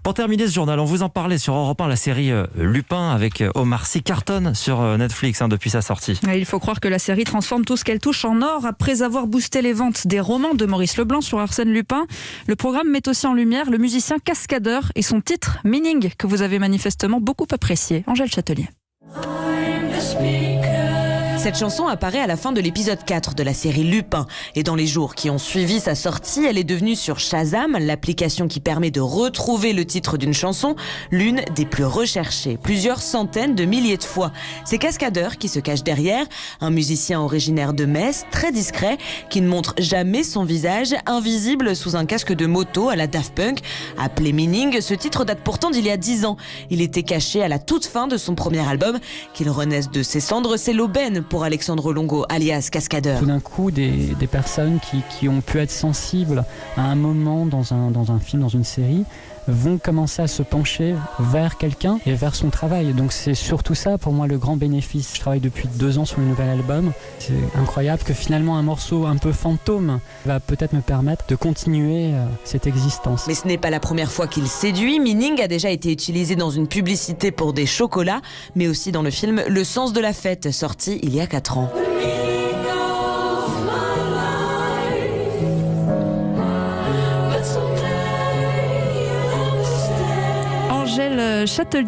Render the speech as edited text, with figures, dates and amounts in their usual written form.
Pour terminer ce journal, on vous en parlait sur Europe 1, la série Lupin avec Omar Sy cartonne sur Netflix depuis sa sortie. Il faut croire que la série transforme tout ce qu'elle touche en or. Après avoir boosté les ventes des romans de Maurice Leblanc sur Arsène Lupin, le programme met aussi en lumière le musicien Cascadeur et son titre Meaning, que vous avez manifestement beaucoup apprécié. Angèle Châtelier. Cette chanson apparaît à la fin de l'épisode 4 de la série Lupin. Et dans les jours qui ont suivi sa sortie, elle est devenue sur Shazam, l'application qui permet de retrouver le titre d'une chanson, l'une des plus recherchées, plusieurs centaines de milliers de fois. C'est Cascadeur qui se cache derrière, un musicien originaire de Metz, très discret, qui ne montre jamais son visage, invisible sous un casque de moto à la Daft Punk. Appelé Meaning, ce titre date pourtant d'il y a 10 ans. Il était caché à la toute fin de son premier album. Qu'il renaisse de ses cendres, c'est l'aubaine pour Alexandre Longo, alias Cascadeur. Tout d'un coup, des personnes qui ont pu être sensibles à un moment dans un film, dans une série, vont commencer à se pencher vers quelqu'un et vers son travail. Donc c'est surtout ça pour moi le grand bénéfice. Je travaille depuis 2 ans sur le nouvel album. C'est incroyable que finalement un morceau un peu fantôme va peut-être me permettre de continuer cette existence. Mais ce n'est pas la première fois qu'il séduit. Meaning a déjà été utilisé dans une publicité pour des chocolats, mais aussi dans le film Le sens de la fête, sorti il y a 4 ans. Angèle Châtelier.